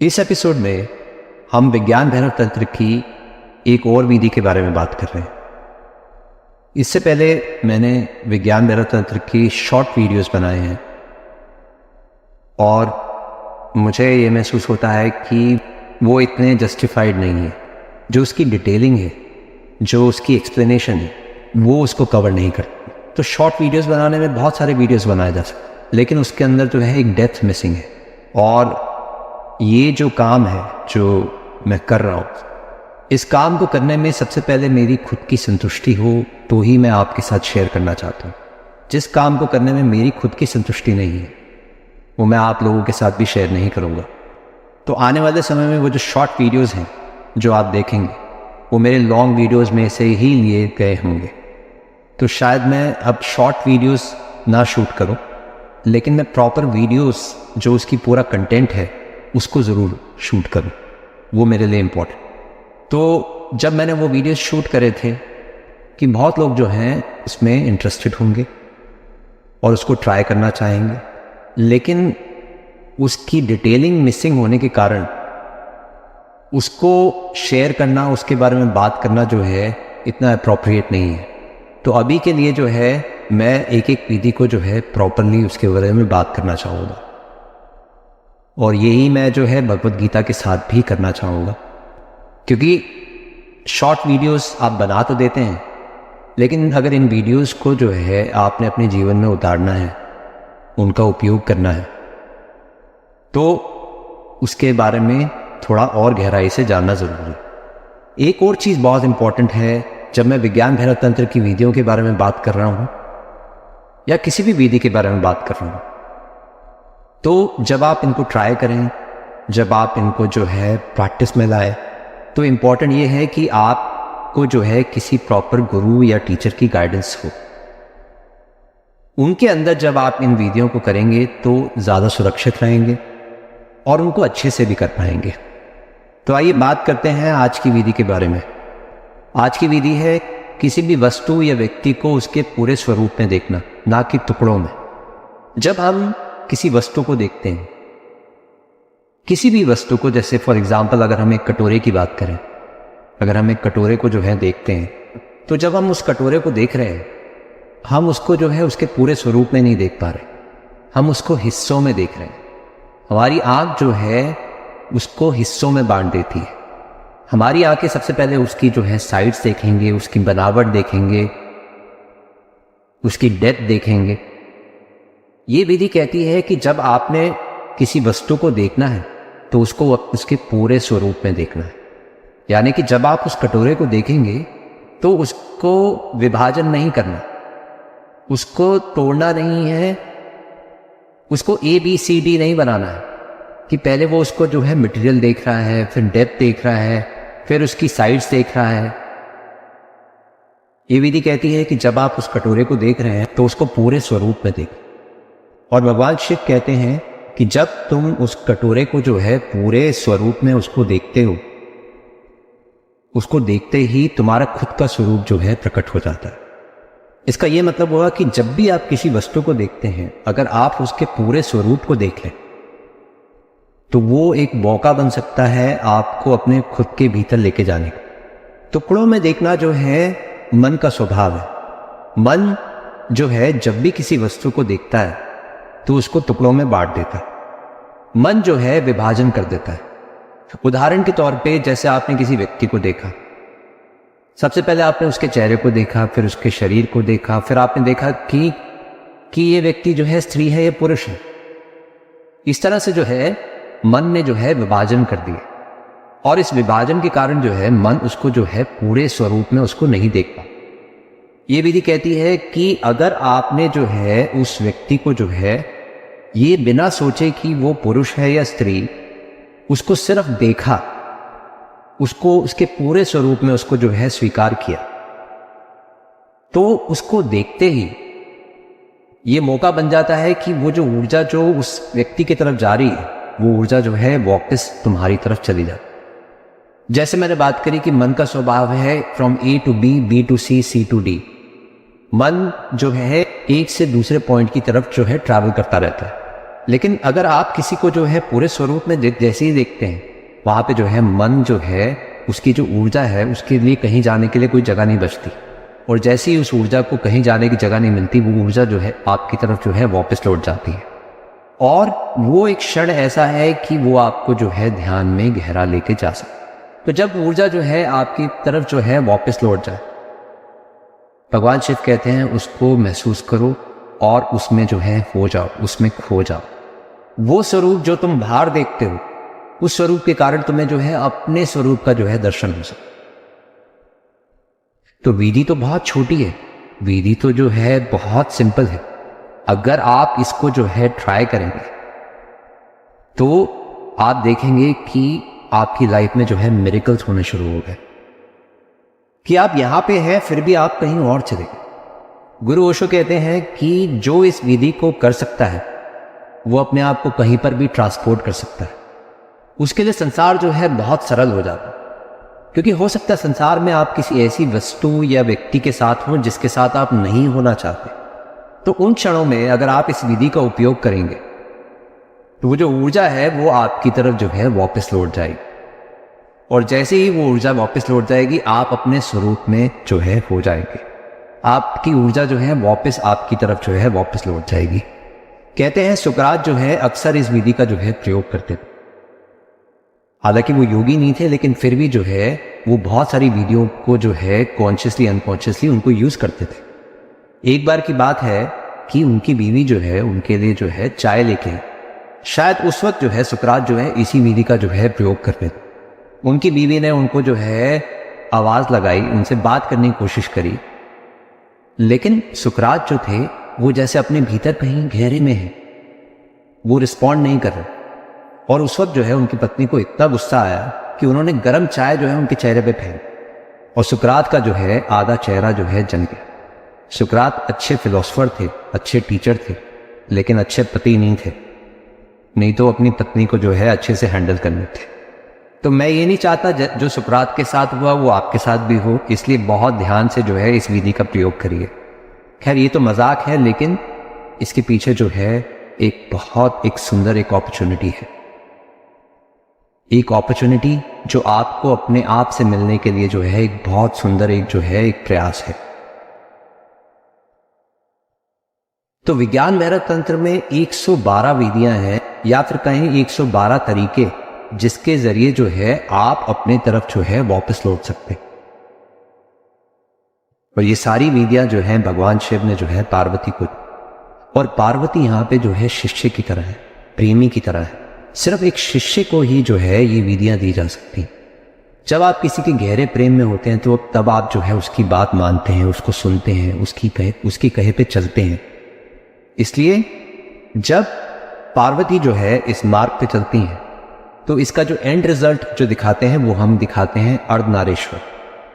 इस एपिसोड में हम विज्ञान भैरव तंत्र की एक और विधि के बारे में बात कर रहे हैं। इससे पहले मैंने विज्ञान भैरव तंत्र की शॉर्ट वीडियोस बनाए हैं और मुझे ये महसूस होता है कि वो इतने जस्टिफाइड नहीं है। जो उसकी डिटेलिंग है, जो उसकी एक्सप्लेनेशन है, वो उसको कवर नहीं करती। तो शॉर्ट वीडियोस बनाने में बहुत सारे वीडियोस बनाए जा सकते, लेकिन उसके अंदर जो है एक डेप्थ मिसिंग है। और ये जो काम है जो मैं कर रहा हूँ, इस काम को करने में सबसे पहले मेरी खुद की संतुष्टि हो तो ही मैं आपके साथ शेयर करना चाहता हूँ। जिस काम को करने में मेरी खुद की संतुष्टि नहीं है, वो मैं आप लोगों के साथ भी शेयर नहीं करूँगा। तो आने वाले समय में वो जो शॉर्ट वीडियोज़ हैं जो आप देखेंगे, वो मेरे लॉन्ग वीडियोज़ में से ही लिए गए होंगे। तो शायद मैं अब शॉर्ट वीडियोज़ ना शूट करूँ, लेकिन मैं प्रॉपर वीडियोज़ जो उसकी पूरा कंटेंट है उसको ज़रूर शूट करूँ। वो मेरे लिए इम्पोर्टेंट। तो जब मैंने वो वीडियो शूट करे थे कि बहुत लोग जो हैं उसमें इंटरेस्टेड होंगे और उसको ट्राई करना चाहेंगे, लेकिन उसकी डिटेलिंग मिसिंग होने के कारण उसको शेयर करना, उसके बारे में बात करना जो है इतना अप्रोप्रिएट नहीं है। तो अभी के लिए जो है मैं एक एक विधि को जो है प्रॉपरली उसके बारे में बात करना चाहूँगा, और यही मैं जो है भगवत गीता के साथ भी करना चाहूँगा। क्योंकि शॉर्ट वीडियोस आप बना तो देते हैं, लेकिन अगर इन वीडियोस को जो है आपने अपने जीवन में उतारना है, उनका उपयोग करना है, तो उसके बारे में थोड़ा और गहराई से जानना ज़रूरी है। एक और चीज़ बहुत इम्पॉर्टेंट है, जब मैं विज्ञान भैरव तंत्र की विधियों के बारे में बात कर रहा हूँ या किसी भी विधि के बारे में बात कर रहा हूँ, तो जब आप इनको ट्राई करें, जब आप इनको जो है प्रैक्टिस में लाएं, तो इम्पॉर्टेंट ये है कि आपको जो है किसी प्रॉपर गुरु या टीचर की गाइडेंस हो। उनके अंदर जब आप इन विधियों को करेंगे तो ज़्यादा सुरक्षित रहेंगे और उनको अच्छे से भी कर पाएंगे। तो आइए बात करते हैं आज की विधि के बारे में। आज की विधि है किसी भी वस्तु या व्यक्ति को उसके पूरे स्वरूप में देखना, ना कि टुकड़ों में। जब हम किसी वस्तु को देखते हैं, किसी भी वस्तु को, जैसे फॉर एग्जांपल अगर हम एक कटोरे की बात करें, अगर हम एक कटोरे को जो है देखते हैं, तो जब हम उस कटोरे को देख रहे हैं, हम उसको जो है उसके पूरे स्वरूप में नहीं देख पा रहे, हम उसको हिस्सों में देख रहे हैं। हमारी आँख जो है उसको हिस्सों में बांट देती है। हमारी आँखें सबसे पहले उसकी जो है साइड्स देखेंगे, उसकी बनावट देखेंगे, उसकी डेप्थ देखेंगे। ये विधि कहती है कि जब आपने किसी वस्तु को देखना है तो उसको उसके पूरे स्वरूप में देखना है। यानी कि जब आप उस कटोरे को देखेंगे तो उसको विभाजन नहीं करना, उसको तोड़ना नहीं है, उसको ABCD नहीं बनाना है कि पहले वो उसको जो है मटेरियल देख रहा है, फिर डेप्थ देख रहा है, फिर उसकी साइड्स देख रहा है। ये विधि कहती है कि जब आप उस कटोरे को देख रहे हैं तो उसको पूरे स्वरूप में देखें। और भगवान शिव कहते हैं कि जब तुम उस कटोरे को जो है पूरे स्वरूप में उसको देखते हो, उसको देखते ही तुम्हारा खुद का स्वरूप जो है प्रकट हो जाता है। इसका यह मतलब हुआ कि जब भी आप किसी वस्तु को देखते हैं, अगर आप उसके पूरे स्वरूप को देख लें तो वो एक मौका बन सकता है आपको अपने खुद के भीतर लेके जाने का। टुकड़ों में देखना जो है मन का स्वभाव है। मन जो है जब भी किसी वस्तु को देखता है तो उसको टुकड़ों में बांट देता है। मन जो है विभाजन कर देता है। उदाहरण के तौर पे, जैसे आपने किसी व्यक्ति को देखा, सबसे पहले आपने उसके चेहरे को देखा, फिर उसके शरीर को देखा, फिर आपने देखा कि ये व्यक्ति जो है स्त्री है या पुरुष है। इस तरह से जो है मन ने जो है विभाजन कर दिया, और इस विभाजन के कारण जो है मन उसको जो है पूरे स्वरूप में उसको नहीं देख पा। ये विधि कहती है कि अगर आपने जो है उस व्यक्ति को जो है ये बिना सोचे कि वो पुरुष है या स्त्री, उसको सिर्फ देखा, उसको उसके पूरे स्वरूप में उसको जो है स्वीकार किया, तो उसको देखते ही ये मौका बन जाता है कि वो जो ऊर्जा जो उस व्यक्ति की तरफ जा रही है, वो ऊर्जा जो है वापस तुम्हारी तरफ चली जाती। जैसे मैंने बात करी कि मन का स्वभाव है from A to B, B to C, C to D। मन जो है एक से दूसरे पॉइंट की तरफ जो है ट्रैवल करता रहता है। लेकिन अगर आप किसी को जो है पूरे स्वरूप में जैसे ही देखते हैं, वहाँ पे जो है मन जो है उसकी जो ऊर्जा है उसके लिए कहीं जाने के लिए कोई जगह नहीं बचती, और जैसे ही उस ऊर्जा को कहीं जाने की जगह नहीं मिलती, वो ऊर्जा जो है आपकी तरफ जो है वापस लौट जाती है। और वो एक क्षण ऐसा है कि वो आपको जो है ध्यान में गहरा लेके जा सकता। तो जब ऊर्जा जो है आपकी तरफ जो है वापस लौट जाए, भगवान शिव कहते हैं उसको महसूस करो और उसमें जो है हो जाओ, उसमें खो जाओ। वो स्वरूप जो तुम बाहर देखते हो, उस स्वरूप के कारण तुम्हें जो है अपने स्वरूप का जो है दर्शन हो सकता। तो विधि तो बहुत छोटी है, विधि तो जो है बहुत सिंपल है। अगर आप इसको जो है ट्राई करेंगे तो आप देखेंगे कि आपकी लाइफ में जो है मिरेकल्स होने शुरू हो गए, कि आप यहां पे हैं फिर भी आप कहीं और चले गए। गुरु ओशो कहते हैं कि जो इस विधि को कर सकता है वो अपने आप को कहीं पर भी ट्रांसपोर्ट कर सकता है। उसके लिए संसार जो है बहुत सरल हो जाता है, क्योंकि हो सकता है संसार में आप किसी ऐसी वस्तु या व्यक्ति के साथ हो जिसके साथ आप नहीं होना चाहते। तो उन क्षणों में अगर आप इस विधि का उपयोग करेंगे तो वो जो ऊर्जा है वो आपकी तरफ जो है वापस लौट जाएगी, और जैसे ही वो ऊर्जा वापस लौट जाएगी आप अपने स्वरूप में जो है हो जाएंगे। आपकी ऊर्जा जो है वापस आपकी तरफ जो है वापस लौट जाएगी। कहते हैं सुकरात जो है अक्सर इस विधि का जो है प्रयोग करते थे। हालांकि वो योगी नहीं थे, लेकिन फिर भी जो है वो बहुत सारी विधियों को जो है कॉन्शियसली अनकॉन्शियसली उनको यूज करते थे। एक बार की बात है कि उनकी बीवी जो है उनके लिए जो है चाय लेके, शायद उस वक्त जो है सुकरात जो है इसी विधि का जो है प्रयोग करते थे। उनकी बीवी ने उनको जो है आवाज लगाई, उनसे बात करने की कोशिश करी, लेकिन सुकरात जो थे वो जैसे अपने भीतर कहीं गहरे में है, वो रिस्पॉन्ड नहीं कर रहे। और उस वक्त जो है उनकी पत्नी को इतना गुस्सा आया कि उन्होंने गर्म चाय जो है उनके चेहरे पे फेंक, और सुकरात का जो है आधा चेहरा जो है जल गया। सुकरात अच्छे फिलोसफर थे, अच्छे टीचर थे, लेकिन अच्छे पति नहीं थे, नहीं तो अपनी पत्नी को जो है अच्छे से हैंडल करने थे। तो मैं ये नहीं चाहता जो सुकरात के साथ हुआ वो आपके साथ भी हो, इसलिए बहुत ध्यान से जो है इस विधि का प्रयोग करिए। खैर ये तो मजाक है, लेकिन इसके पीछे जो है एक सुंदर एक अपॉर्चुनिटी है, एक अपॉर्चुनिटी जो आपको अपने आप से मिलने के लिए जो है एक बहुत सुंदर एक प्रयास है। तो विज्ञान वैरक तंत्र में 112 विधियां हैं, या फिर कहीं 112 तरीके, जिसके जरिए जो है आप अपने तरफ जो है वापस लौट सकते। और ये सारी विधियां जो है भगवान शिव ने जो है पार्वती को, और पार्वती यहां पे जो है शिष्य की तरह है, प्रेमी की तरह है। सिर्फ एक शिष्य को ही जो है ये विधियां दी जा सकती। जब आप किसी के गहरे प्रेम में होते हैं तो तब आप जो है उसकी बात मानते हैं, उसको सुनते हैं, उसकी कहे पे चलते हैं। इसलिए जब पार्वती जो है इस मार्ग पे चलती हैं तो इसका जो एंड रिजल्ट जो दिखाते हैं वो हम दिखाते हैं अर्धनारीश्वर,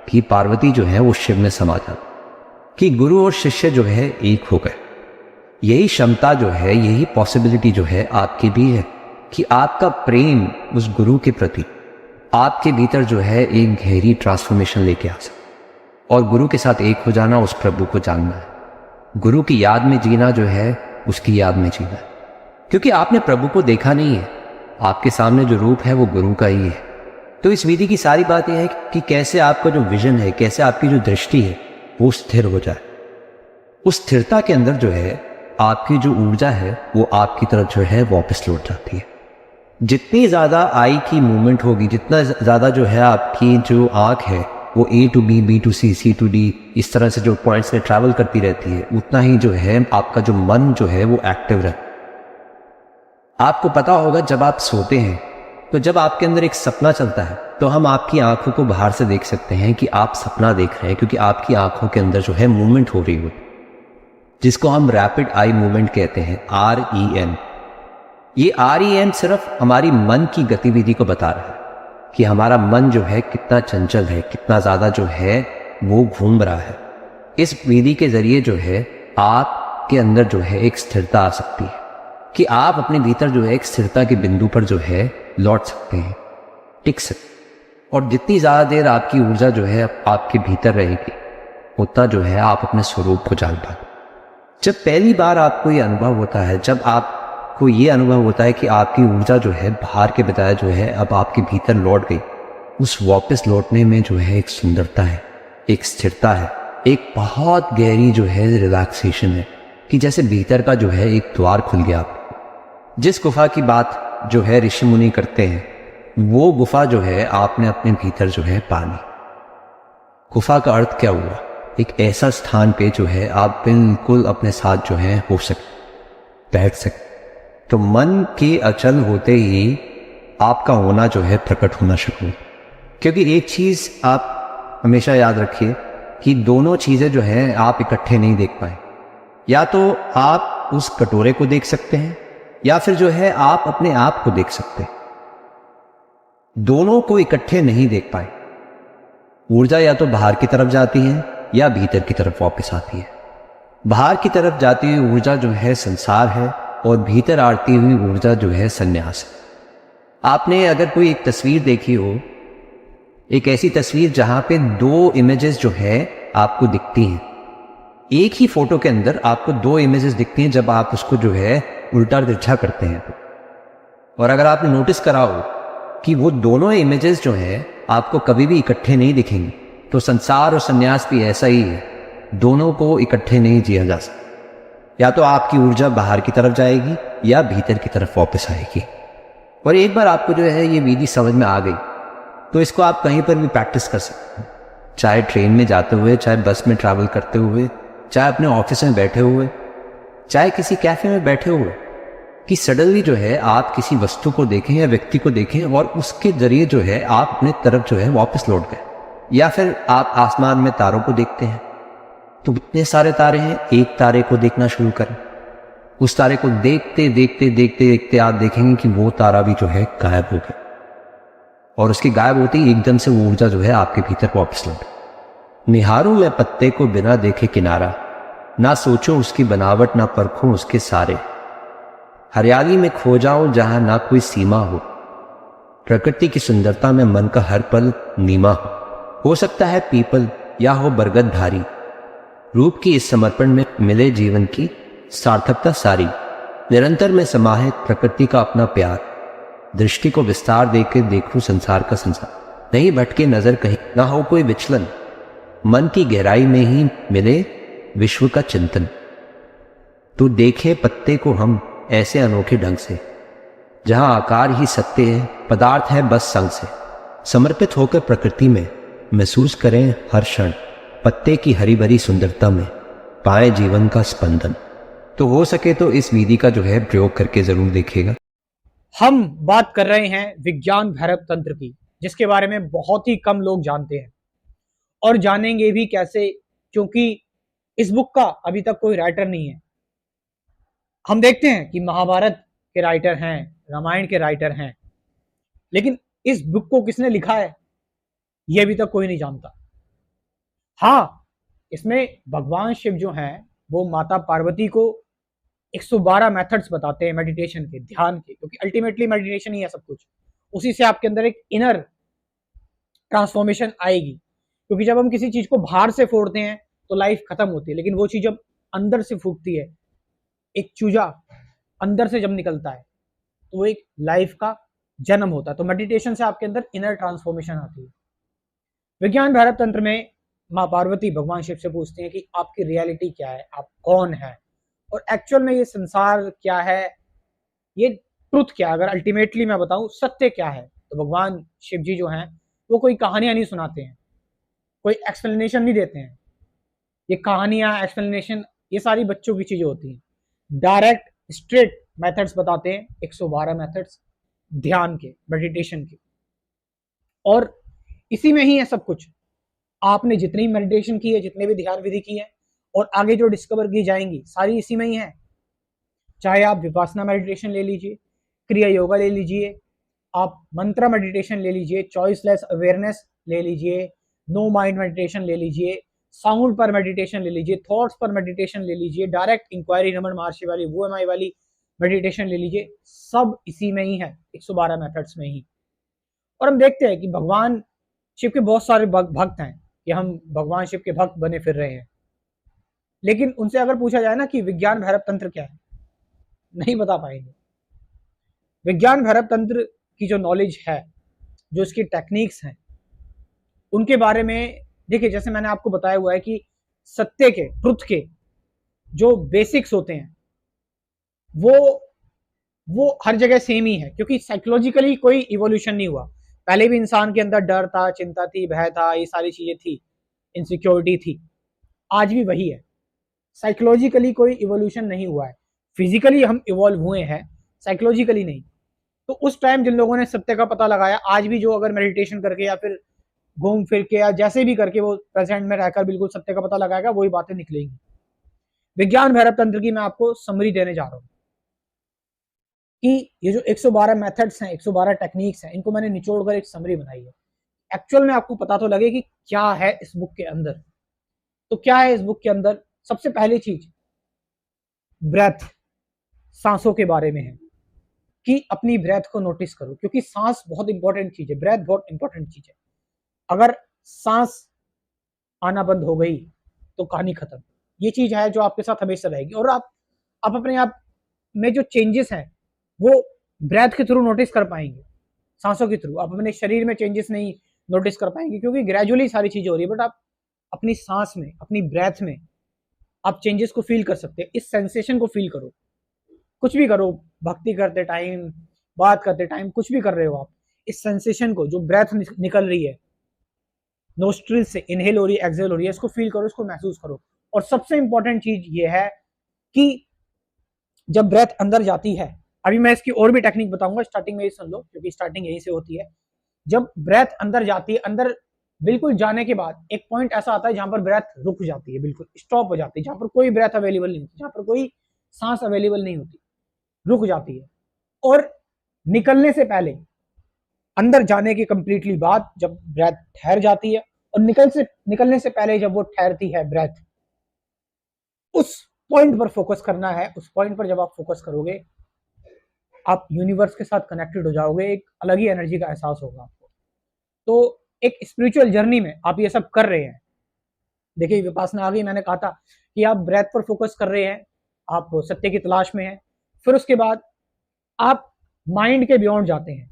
कि पार्वती जो है वो शिव में समा जाती, कि गुरु और शिष्य जो है एक हो गए। यही क्षमता जो है, यही पॉसिबिलिटी जो है आपकी भी है, कि आपका प्रेम उस गुरु के प्रति आपके भीतर जो है एक गहरी ट्रांसफॉर्मेशन लेके आ सके, और गुरु के साथ एक हो जाना, उस प्रभु को जानना है। गुरु की याद में जीना जो है उसकी याद में जीना है, क्योंकि आपने प्रभु को देखा नहीं है, आपके सामने जो रूप है वो गुरु का ही है। तो इस विधि की सारी बात यह है कि कैसे आपका जो विजन है, कैसे आपकी जो दृष्टि है वो स्थिर हो जाए। उस स्थिरता के अंदर जो है आपकी जो ऊर्जा है वो आपकी तरफ जो है वापस लौट जाती है। जितनी ज्यादा आई की मूवमेंट होगी, जितना ज्यादा जो है आपकी जो आंख है वो A to B, B to C, C to D इस तरह से जो पॉइंट्स में ट्रैवल करती रहती है, उतना ही जो है आपका जो मन जो है वो एक्टिव रहता है। आपको पता होगा जब आप सोते हैं तो जब आपके अंदर एक सपना चलता है तो हम आपकी आंखों को बाहर से देख सकते हैं कि आप सपना देख रहे हैं, क्योंकि आपकी आंखों के अंदर जो है मूवमेंट हो रही हो, जिसको हम रैपिड आई मूवमेंट कहते हैं, REM। ये REM सिर्फ हमारी मन की गतिविधि को बता रहा है कि हमारा मन जो है कितना चंचल है, कितना ज्यादा जो है वो घूम रहा है। इस विधि के जरिए जो है आपके अंदर जो है एक स्थिरता आ सकती है, कि आप अपने भीतर जो है एक स्थिरता के बिंदु पर जो है लौट सकते हैं, टिक सकते। और जितनी ज्यादा देर आपकी ऊर्जा जो है आपके भीतर रहेगी, उतना जो है आप अपने स्वरूप को जान पाते। जब पहली बार आपको ये अनुभव होता है, जब आप आपको ये अनुभव होता है कि आपकी ऊर्जा जो है बाहर के बजाय जो है अब आपके भीतर लौट गई। उस वापस लौटने में जो है एक सुंदरता है, एक स्थिरता है, एक बहुत गहरी जो है रिलैक्सेशन है कि जैसे भीतर का जो है एक द्वार खुल गया। जिस गुफा की बात जो है ऋषि मुनि करते हैं, वो गुफा जो है आपने अपने भीतर जो है पा ली। गुफा का अर्थ क्या हुआ? एक ऐसा स्थान पे जो है आप बिल्कुल अपने साथ जो है हो सकते, बैठ सकते। तो मन के अचल होते ही आपका होना जो है प्रकट होना शुरू। क्योंकि एक चीज आप हमेशा याद रखिए कि दोनों चीजें जो है आप इकट्ठे नहीं देख पाए। या तो आप उस कटोरे को देख सकते हैं या फिर जो है आप अपने आप को देख सकते हैं। दोनों को इकट्ठे नहीं देख पाए। ऊर्जा या तो बाहर की तरफ जाती है या भीतर की तरफ वापस आती है। बाहर की तरफ जाती हुई ऊर्जा जो है संसार है और भीतर आती हुई ऊर्जा जो है संन्यास है। आपने अगर कोई एक तस्वीर देखी हो, एक ऐसी तस्वीर जहां पे दो इमेजेस जो है आपको दिखती हैं, एक ही फोटो के अंदर आपको दो इमेजेस दिखती हैं जब आप उसको जो है उल्टा तिरछा करते हैं। और अगर आपने नोटिस करा हो कि वो दोनों इमेजेस जो है आपको कभी भी इकट्ठे नहीं दिखेंगे, तो संसार और संन्यास भी ऐसा ही है। दोनों को इकट्ठे नहीं जिया जा सकता। या तो आपकी ऊर्जा बाहर की तरफ जाएगी या भीतर की तरफ वापस आएगी। और एक बार आपको जो है ये विधि समझ में आ गई तो इसको आप कहीं पर भी प्रैक्टिस कर सकते हैं। चाहे ट्रेन में जाते हुए, चाहे बस में ट्रैवल करते हुए, चाहे अपने ऑफिस में बैठे हुए, चाहे किसी कैफे में बैठे हुए, कि सडनली जो है आप किसी वस्तु को देखें या व्यक्ति को देखें और उसके जरिए जो है आप अपने तरफ जो है वापस लौट गए। या फिर आप आसमान में तारों को देखते हैं, तो इतने सारे तारे हैं, एक तारे को देखना शुरू करें। उस तारे को देखते देखते देखते देखते आप देखेंगे कि वो तारा भी जो है गायब हो गया। और उसके गायब होते ही एकदम से वो ऊर्जा जो है आपके भीतर वापस लौट। निहारूं मैं पत्ते को बिना देखे किनारा, ना सोचो उसकी बनावट, ना परखूं उसके सारे। हरियाली में खो जाऊं जहां ना कोई सीमा हो, प्रकृति की सुंदरता में मन का हर पल नीमा हो सकता है पीपल या हो बरगद भारी, रूप की इस समर्पण में मिले जीवन की सार्थकता सारी। निरंतर में समाहित प्रकृति का अपना प्यार, दृष्टि को विस्तार देकर देखूं संसार का संसार। नहीं भटके नजर कहीं, ना हो कोई विचलन, मन की गहराई में ही मिले विश्व का चिंतन। तो देखे पत्ते को हम ऐसे अनोखे ढंग से, जहां आकार ही सत्य है, पदार्थ है बस संग से। समर्पित होकर प्रकृति में महसूस करें हर क्षण, पत्ते की हरी भरी सुंदरता में पाए जीवन का स्पंदन। तो हो सके तो इस विधि का जो है प्रयोग करके जरूर देखिएगा। हम बात कर रहे हैं विज्ञान भैरव तंत्र की, जिसके बारे में बहुत ही कम लोग जानते हैं और जानेंगे भी कैसे, क्योंकि इस बुक का अभी तक कोई राइटर नहीं है। हम देखते हैं कि महाभारत के राइटर हैं, रामायण के राइटर हैं, लेकिन इस बुक को किसने लिखा है यह अभी तक कोई नहीं जानता। हाँ, इसमें भगवान शिव जो हैं वो माता पार्वती को 112 मेथड्स बताते हैं मेडिटेशन के, ध्यान के, क्योंकि अल्टीमेटली मेडिटेशन ही है सब कुछ। उसी से आपके अंदर एक इनर ट्रांसफॉर्मेशन आएगी, क्योंकि जब हम किसी चीज को बाहर से फोड़ते हैं तो लाइफ खत्म होती है, लेकिन वो चीज जब अंदर से फूकती है, एक चूजा अंदर से जब निकलता है तो वो एक लाइफ का जन्म होता है। तो मेडिटेशन से आपके अंदर इनर ट्रांसफॉर्मेशन आती है। विज्ञान भैरव तंत्र में माँ पार्वती भगवान शिव से पूछते हैं कि आपकी रियलिटी क्या है, आप कौन है, और एक्चुअल में ये संसार क्या है, ये ट्रुथ क्या है। अगर अल्टीमेटली मैं बताऊं सत्य क्या है, तो भगवान शिव जी जो हैं वो कोई कहानियां नहीं सुनाते हैं, कोई एक्सप्लेनेशन नहीं देते हैं। ये कहानियां, एक्सप्लेनेशन, ये सारी बच्चों की चीजें होती हैं। डायरेक्ट स्ट्रेट मेथड्स बताते हैं, 112 मेथड्स ध्यान के, मेडिटेशन के, और इसी में ही है सब कुछ। आपने जितनी मेडिटेशन की है, जितने भी ध्यान विधि की है और आगे जो डिस्कवर की जाएंगी, सारी इसी में ही है। चाहे आप विपासना मेडिटेशन ले लीजिए, क्रिया योगा ले लीजिए, आप मंत्रा मेडिटेशन ले लीजिए, चॉइसलेस अवेयरनेस ले लीजिए, नो माइंड मेडिटेशन ले लीजिए, साउंड पर मेडिटेशन ले लीजिए, थॉट्स पर मेडिटेशन ले लीजिए, डायरेक्ट इंक्वायरी रमन महर्षि वाली वो एम आई वाली मेडिटेशन ले लीजिए, सब इसी में ही है, 112 मेथड्स में ही। और हम देखते हैं कि भगवान शिव के बहुत सारे भक्त हैं, कि हम भगवान शिव के भक्त बने फिर रहे हैं, लेकिन उनसे अगर पूछा जाए ना कि विज्ञान भैरव तंत्र क्या है, नहीं बता पाएंगे। विज्ञान भैरव तंत्र की जो नॉलेज है, जो इसकी टेक्निक्स हैं, उनके बारे में देखिए, जैसे मैंने आपको बताया हुआ है कि सत्य के, ट्रुथ के जो बेसिक्स होते हैं वो हर जगह सेम ही है, क्योंकि साइकोलॉजिकली कोई इवोल्यूशन नहीं हुआ। पहले भी इंसान के अंदर डर था, चिंता थी, भय था, ये सारी चीजें थी, इनसिक्योरिटी थी, आज भी वही है। साइकोलॉजिकली कोई इवोल्यूशन नहीं हुआ है, फिजिकली हम इवॉल्व हुए हैं, साइकोलॉजिकली नहीं। तो उस टाइम जिन लोगों ने सत्य का पता लगाया, आज भी जो अगर मेडिटेशन करके या फिर घूम फिर के या जैसे भी करके वो प्रेजेंट में रहकर बिल्कुल सत्य का पता लगाएगा, वही बातें निकलेंगी। विज्ञान भैरव तंत्र की मैं आपको समरी देने जा रहा हूं कि ये जो 112 मेथड्स हैं, 112 टेक्निक्स हैं, इनको मैंने निचोड़कर एक समरी बनाई है। एक्चुअल में आपको पता तो लगे कि क्या है इस बुक के अंदर। तो क्या है इस बुक के अंदर? सबसे पहली चीज ब्रेथ, सांसों के बारे में है कि अपनी ब्रेथ को नोटिस करो, क्योंकि सांस बहुत इंपॉर्टेंट चीज है, ब्रेथ बहुत इंपॉर्टेंट चीज है। अगर सांस आना बंद हो गई तो कहानी खत्म। ये चीज है जो आपके साथ हमेशा रहेगी, और आप अपने आप में जो चेंजेस हैं वो ब्रेथ के थ्रू नोटिस कर पाएंगे, सांसों के थ्रू। आप अपने शरीर में चेंजेस नहीं नोटिस कर पाएंगे, क्योंकि ग्रेजुअली सारी चीजें हो रही है, बट आप अपनी सांस में, अपनी ब्रेथ में आप चेंजेस को फील कर सकते हैं। इस सेंसेशन को फील करो, कुछ भी करो, भक्ति करते टाइम, बात करते टाइम, कुछ भी कर रहे हो आप, इस सेंसेशन को, जो ब्रेथ निकल रही है नोस्ट्रिल से, इनहेल हो रही है, एक्सहेल हो रही है, इसको फील करो, इसको महसूस करो। और सबसे इंपॉर्टेंट चीज ये है कि जब ब्रेथ अंदर जाती है, अभी मैं इसकी और भी टेक्निक बताऊंगा, स्टार्टिंग में ही सुन लो क्योंकि स्टार्टिंग यहीं से होती है। जब ब्रेथ अंदर जाती है, अंदर बिल्कुल जाने के बाद एक पॉइंट ऐसा आता है जहां पर ब्रेथ रुक जाती है, बिल्कुल स्टॉप हो जाती है, जहां पर कोई ब्रेथ अवेलेबल नहीं होती, जहां पर कोई सांस अवेलेबल नहीं होती, रुक जाती है। और निकलने से पहले, अंदर जाने के कंप्लीटली बाद जब ब्रेथ ठहर जाती है, और निकलने से पहले जब वो ठहरती है ब्रेथ, उस पॉइंट पर फोकस करना है। उस पॉइंट पर जब आप फोकस करोगे, आप यूनिवर्स के साथ कनेक्टेड हो जाओगे, एक अलग ही एनर्जी का एहसास होगा आपको। तो एक स्पिरिचुअल जर्नी में आप ये सब कर रहे हैं। देखिए विपासना आ गई, मैंने कहा था कि आप ब्रेथ पर फोकस कर रहे हैं, आप सत्य की तलाश में हैं। फिर उसके बाद आप माइंड के बियॉन्ड जाते हैं,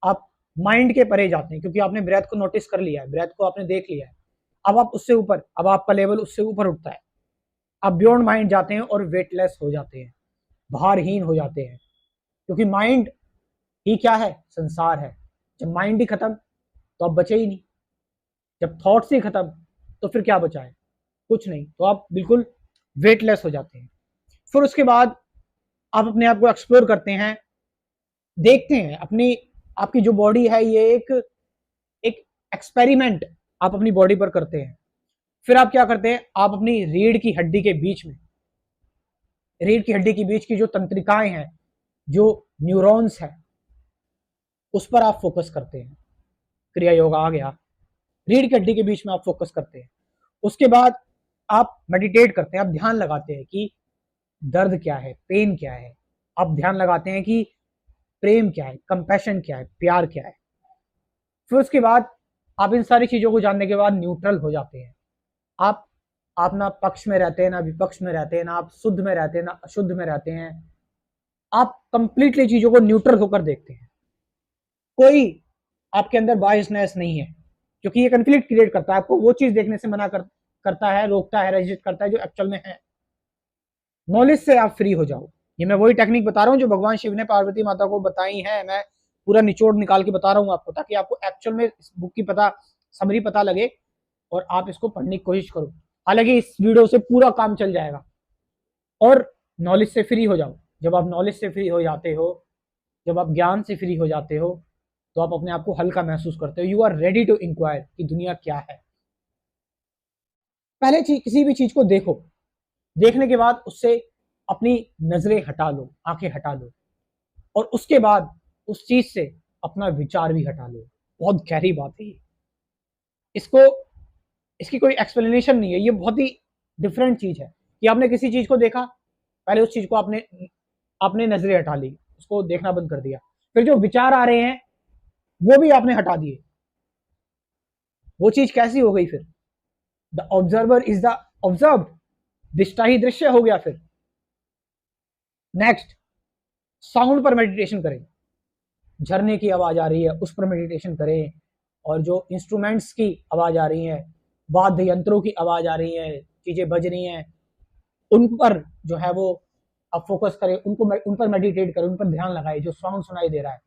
आप माइंड के परे जाते हैं, क्योंकि आपने ब्रेथ को नोटिस कर लिया है, ब्रेथ को आपने देख लिया है। अब आप उससे ऊपर, अब आपका लेवल उससे ऊपर उठता है, आप बियॉन्ड माइंड जाते हैं और वेटलेस हो जाते हैं, भारहीन हो जाते हैं। क्योंकि माइंड ही क्या है? संसार है। जब माइंड ही खत्म तो आप बचे ही नहीं, जब थॉट्स ही खत्म तो फिर क्या बचा है? कुछ नहीं। तो आप बिल्कुल वेटलेस हो जाते हैं। फिर उसके बाद आप अपने आप को एक्सप्लोर करते हैं, देखते हैं अपनी, आपकी जो बॉडी है ये एक एक्सपेरिमेंट आप अपनी बॉडी पर करते हैं। फिर आप क्या करते हैं? आप अपनी रीढ़ की हड्डी के बीच में, रीढ़ की हड्डी के बीच की जो तंत्रिकाएं हैं, जो न्यूरॉन्स है, उस पर आप फोकस करते हैं। क्रिया योगा आ गया, रीढ़ की हड्डी के बीच में आप फोकस करते हैं। उसके बाद आप मेडिटेट करते हैं, आप ध्यान लगाते हैं कि दर्द क्या है, पेन क्या है। आप ध्यान लगाते हैं कि प्रेम क्या है, कंपैशन क्या है, प्यार क्या है। फिर उसके बाद आप इन सारी चीजों को जानने के बाद न्यूट्रल हो जाते हैं। आप ना पक्ष में रहते हैं, ना विपक्ष में रहते हैं, ना आप शुद्ध में रहते हैं, ना अशुद्ध में रहते हैं। आप कंप्लीटली चीजों को न्यूट्रल होकर देखते हैं। कोई आपके अंदर बायसनेस नहीं है, क्योंकि ये कन्फ्लिक्ट क्रिएट करता है, आपको वो चीज देखने से करता है, रोकता है, रेजिस्ट करता है जो एक्चुअल में है। नॉलेज से आप फ्री हो जाओ। ये मैं वही टेक्निक बता रहा हूँ जो भगवान शिव ने पार्वती माता को बताई है। मैं पूरा निचोड़ निकाल के बता रहा हूँ आपको, ताकि आपको एक्चुअल में इस बुक की समरी पता लगे और आप इसको पढ़ने की कोशिश करो। हालांकि इस वीडियो से पूरा काम चल जाएगा। और नॉलेज से फ्री हो जाओ। जब आप नॉलेज से फ्री हो जाते हो, जब आप ज्ञान से फ्री हो जाते हो, तो आप अपने आप को हल्का महसूस करते हो। You are ready to inquire कि दुनिया क्या है। पहले किसी भी चीज को देखो, देखने के बाद उससे अपनी नजरें हटा लो, आंखें हटा लो, और उसके बाद उस चीज से अपना विचार भी हटा लो। बहुत गहरी बात है ये। इसको, इसकी कोई एक्सप्लेनेशन नहीं है, ये बहुत ही डिफरेंट चीज है कि आपने किसी चीज को देखा, पहले उस चीज को आपने नजरें हटा ली, उसको देखना बंद कर दिया, फिर जो विचार आ रहे हैं वो भी आपने हटा दिए। वो चीज कैसी हो गई फिर? The observer is the observed, दृष्टा ही दृश्य हो गया। फिर नेक्स्ट, साउंड पर मेडिटेशन करें, झरने की आवाज आ रही है उस पर मेडिटेशन करें, और जो इंस्ट्रूमेंट्स की आवाज आ रही है, वाद्य यंत्रों की आवाज आ रही है, चीजें बज रही हैं, उन पर जो है वो आप फोकस करें, उन पर मेडिटेट करें, उन पर ध्यान लगाएं। जो साउंड सुनाई दे रहा है,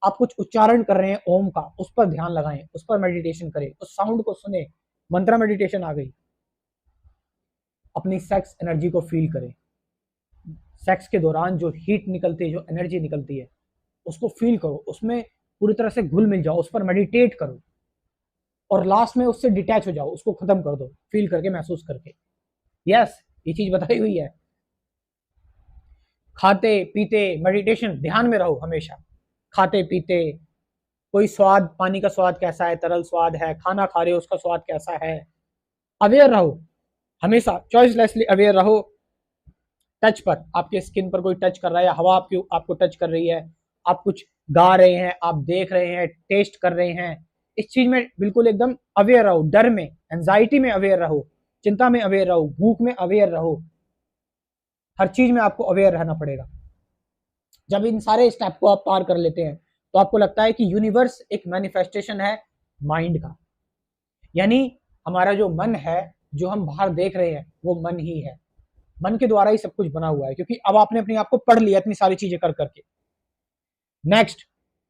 आप कुछ उच्चारण कर रहे हैं ओम का, उस पर ध्यान लगाएं, उस पर मेडिटेशन करें, उस साउंड को सुने। मंत्रा मेडिटेशन आ गई। अपनी सेक्स एनर्जी को फील करें, सेक्स के दौरान जो हीट निकलती है, जो एनर्जी निकलती है, उसको फील करो, उसमें पूरी तरह से घुल मिल जाओ, उस पर मेडिटेट करो, और लास्ट में उससे डिटैच हो जाओ, उसको खत्म कर दो, फील करके, महसूस करके। यस, ये चीज बताई हुई है। खाते पीते मेडिटेशन, ध्यान में रहो हमेशा। खाते पीते, कोई स्वाद, पानी का स्वाद कैसा है, तरल स्वाद है, खाना खा रहे हो उसका स्वाद कैसा है, अवेयर रहो हमेशा, चॉइसलेसली अवेयर रहो। टच पर, आपके स्किन पर कोई टच कर रहा है, या हवा आपको टच कर रही है, आप कुछ गा रहे हैं, आप देख रहे हैं, टेस्ट कर रहे हैं, इस चीज में बिल्कुल एकदम अवेयर रहो। डर में, एंजाइटी में अवेयर रहो, चिंता में अवेयर रहो, भूख में अवेयर रहो, हर चीज में आपको अवेयर रहना पड़ेगा। जब इन सारे स्टेप को आप पार कर लेते हैं तो आपको लगता है कि यूनिवर्स एक मैनिफेस्टेशन है माइंड का, यानी हमारा जो मन है, जो हम बाहर देख रहे हैं, वो मन ही है। मन के द्वारा ही सब कुछ बना हुआ है, क्योंकि अब आपने अपने आप को पढ़ लिया इतनी सारी चीजें कर करके। नेक्स्ट,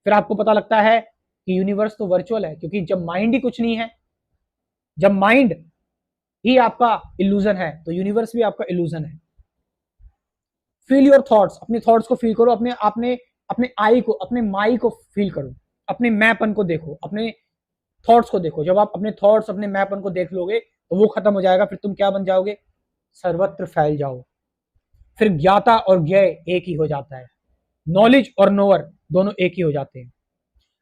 फिर आपको पता लगता है कि यूनिवर्स तो वर्चुअल है, क्योंकि जब माइंड ही कुछ नहीं है, जब माइंड ही आपका इल्यूजन है, तो यूनिवर्स भी आपका इल्यूजन है। फील योर थॉट्स, अपने थॉट्स को फील करो, अपने आई को, अपने माई को फील करो, अपने मैपन को देखो, अपने थॉट्स को देखो। जब आप अपने थॉट्स, अपने मैपन को देख लोगे तो वो खत्म हो जाएगा, फिर तुम क्या बन जाओगे, सर्वत्र फैल जाओ। फिर ज्ञाता और ज्ञेय एक ही हो जाता है, नॉलेज और नोअर दोनों एक ही हो जाते हैं।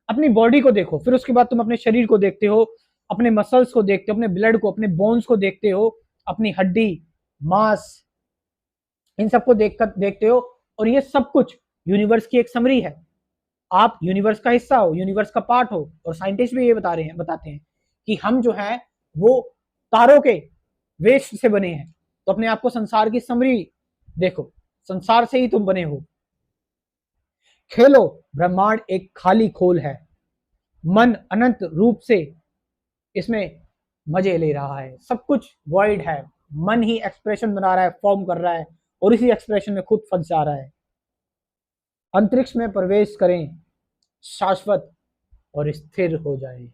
अपनी बॉडी को देखो, फिर उसके बाद तुम अपने शरीर को देखते हो, अपने मसल्स को देखते हो, अपने ब्लड को, अपने बोन्स को देखते हो, अपनी हड्डी, मांस, इन सबको देखते हो, और ये सब कुछ यूनिवर्स की एक समरी है। आप यूनिवर्स का हिस्सा हो, यूनिवर्स का पार्ट हो। और साइंटिस्ट भी ये बताते हैं कि हम जो है वो तारों के वेस्ट से बने हैं। तो अपने आप को संसार की समरी देखो, संसार से ही तुम बने हो। खेलो, ब्रह्मांड एक खाली खोल है, मन अनंत रूप से इसमें मजे ले रहा है, सब कुछ वॉइड है, मन ही एक्सप्रेशन बना रहा है, फॉर्म कर रहा है, और इसी एक्सप्रेशन में खुद फंस जा रहा है। अंतरिक्ष में प्रवेश करें, शाश्वत और स्थिर हो जाए।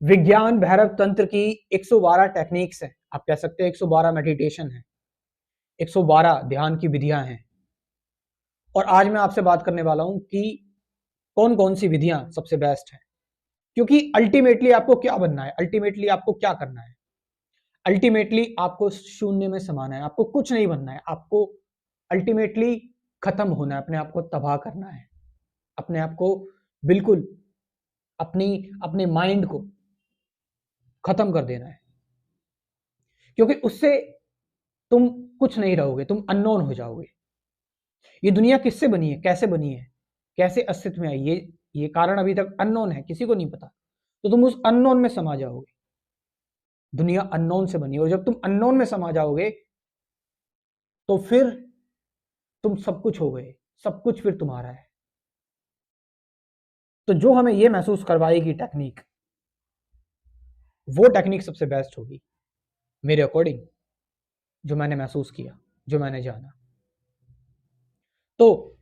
विज्ञान भैरव तंत्र की 112 टेक्निक्स हैं, आप कह सकते हैं 112 मेडिटेशन है, 112 ध्यान की विधियां हैं। और आज मैं आपसे बात करने वाला हूं कि कौन कौन सी विधियां सबसे बेस्ट है। क्योंकि अल्टीमेटली आपको क्या बनना है, अल्टीमेटली आपको क्या करना है, अल्टीमेटली आपको शून्य में समाना है, आपको कुछ नहीं बनना है, आपको अल्टीमेटली खत्म होना है, अपने आप को तबाह करना है, अपने आप को बिल्कुल अपने माइंड को खत्म कर देना है। क्योंकि उससे तुम कुछ नहीं रहोगे, तुम अननोन हो जाओगे। ये दुनिया किससे बनी है, कैसे बनी है, कैसे अस्तित्व में आई, ये कारण अभी तक अननोन है, किसी को नहीं पता। तो तुम उस अननोन में समा जाओगे। दुनिया अननोन से बनी है, और जब तुम अननोन में समा जाओगे तो फिर तुम सब कुछ हो गए, सब कुछ फिर तुम्हारा है। तो जो हमें यह महसूस करवाएगी टेक्निक, वो टेक्निक सबसे बेस्ट होगी मेरे अकॉर्डिंग, जो मैंने महसूस किया, जो मैंने जाना। तो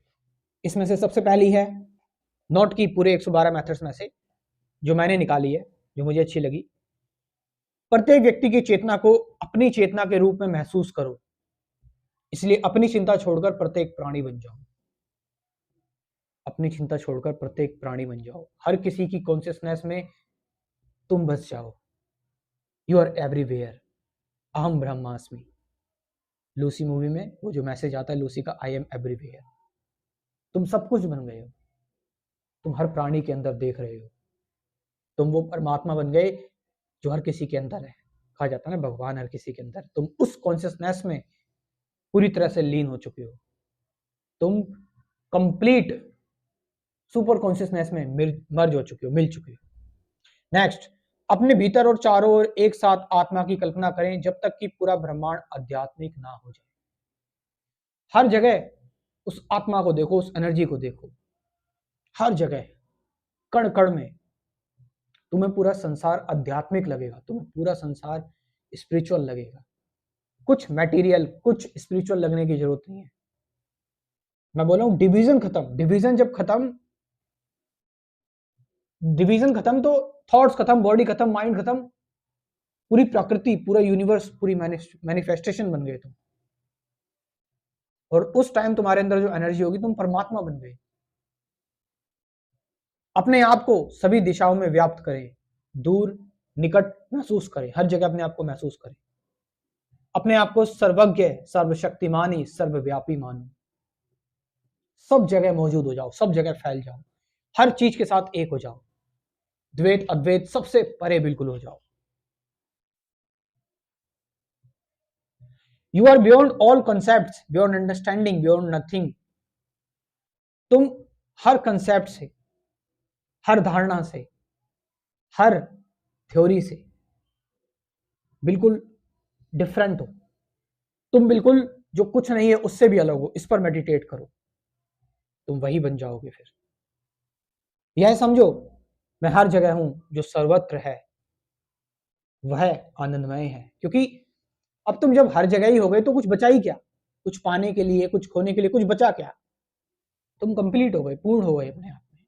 इसमें से सबसे पहली है, नोट की पूरे 112 मेथड्स में से जो मैंने निकाली है, जो मुझे अच्छी लगी। प्रत्येक व्यक्ति की चेतना को अपनी चेतना के रूप में महसूस करो, इसलिए अपनी चिंता छोड़कर प्रत्येक प्राणी बन जाओ। अपनी चिंता छोड़कर प्रत्येक प्राणी बन जाओ, हर किसी की कॉन्शियसनेस में तुम बस जाओ। यू आर एवरीवेयर, अहम ब्रह्मास्मि। लूसी मूवी में वो जो मैसेज आता है लूसी का, आई एम एवरीवेयर। तुम सब कुछ बन गए हो, तुम हर प्राणी के अंदर देख रहे हो, तुम वो परमात्मा बन गए जो हर किसी के अंदर है। कहा जाता है ना, भगवान हर किसी के अंदर। तुम उस कॉन्शियसनेस में पूरी तरह से लीन हो चुके हो, तुम कंप्लीट सुपर कॉन्शियसनेस में मर्ज हो चुके हो, मिल चुके हो। नेक्स्ट, अपने भीतर और चारों ओर एक साथ आत्मा की कल्पना करें, जब तक कि पूरा ब्रह्मांड आध्यात्मिक ना हो जाए। हर जगह उस आत्मा को देखो, उस एनर्जी को देखो, हर जगह, कण कण में। तुम्हें पूरा संसार आध्यात्मिक लगेगा, तुम्हें पूरा संसार स्पिरिचुअल लगेगा। कुछ मटेरियल, कुछ स्पिरिचुअल लगने की जरूरत नहीं है। मैं बोल रहा हूं डिवीजन खत्म, डिवीजन जब खत्म, डिवीजन खत्म तो थॉट्स खत्म, बॉडी खत्म, माइंड खत्म, पूरी प्रकृति, पूरा यूनिवर्स, पूरी मैनिफेस्टेशन बन गए तुम। और उस टाइम तुम्हारे अंदर जो एनर्जी होगी, तुम परमात्मा बन गए। अपने आप को सभी दिशाओं में व्याप्त करें, दूर निकट महसूस करें, हर जगह अपने आप को महसूस करें। अपने आप को सर्वज्ञ, सर्वशक्तिमानी, सर्वव्यापी मानो। सब जगह मौजूद हो जाओ, सब जगह फैल जाओ, हर चीज के साथ एक हो जाओ, द्वैत अद्वैत सबसे परे बिल्कुल हो जाओ। You are beyond all concepts, beyond understanding, beyond nothing. तुम हर कंसेप्ट से, हर धारणा से, हर थ्योरी से बिल्कुल डिफरेंट हो। तुम बिल्कुल जो कुछ नहीं है उससे भी अलग हो। इस पर मेडिटेट करो, तुम वही बन जाओगे। फिर यह समझो, मैं हर जगह हूं, जो सर्वत्र है वह आनंदमय है। क्योंकि अब तुम जब हर जगह ही हो गए तो कुछ बचा ही क्या? कुछ पाने के लिए, कुछ खोने के लिए कुछ बचा क्या? तुम कंप्लीट हो गए, पूर्ण हो गए अपने आप में।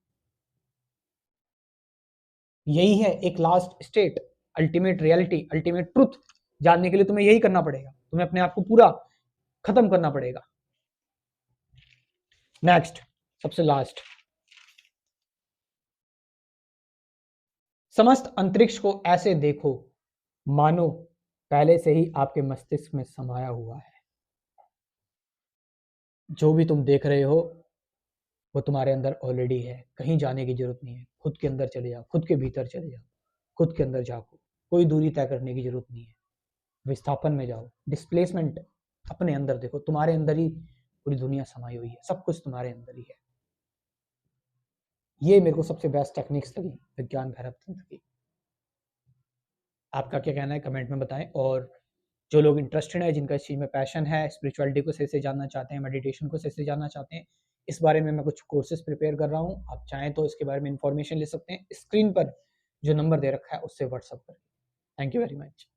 यही है एक last state, ultimate reality, ultimate truth. जानने के लिए तुम्हें यही करना पड़ेगा, तुम्हें अपने आप को पूरा खत्म करना पड़ेगा। नेक्स्ट, सबसे लास्ट, समस्त अंतरिक्ष को ऐसे देखो मानो पहले से ही आपके मस्तिष्क में समाया हुआ है। जो भी तुम देख रहे हो वो तुम्हारे अंदर ऑलरेडी है, कहीं जाने की जरूरत नहीं है। खुद के अंदर चले जाओ, खुद के भीतर चले जाओ, खुद के अंदर जाओ। कोई दूरी तय करने की जरूरत नहीं है। विस्थापन में जाओ, डिस्प्लेसमेंट, अपने अंदर देखो, तुम्हारे अंदर ही पूरी दुनिया समाई हुई है, सब कुछ तुम्हारे अंदर ही है। ये मेरे को सबसे बेस्ट टेक्निक्स लगी विज्ञान भैरव तंत्र की। आपका क्या कहना है कमेंट में बताएं। और जो लोग इंटरेस्टेड है, जिनका इस चीज़ में पैशन है, स्पिरिचुअलिटी को सही से जानना चाहते हैं, मेडिटेशन को सही से जानना चाहते हैं, इस बारे में मैं कुछ कोर्सेज प्रिपेयर कर रहा हूँ। आप चाहें तो इसके बारे में इंफॉर्मेशन ले सकते हैं, स्क्रीन पर जो नंबर दे रखा है उससे व्हाट्सअप करें। Thank you very much.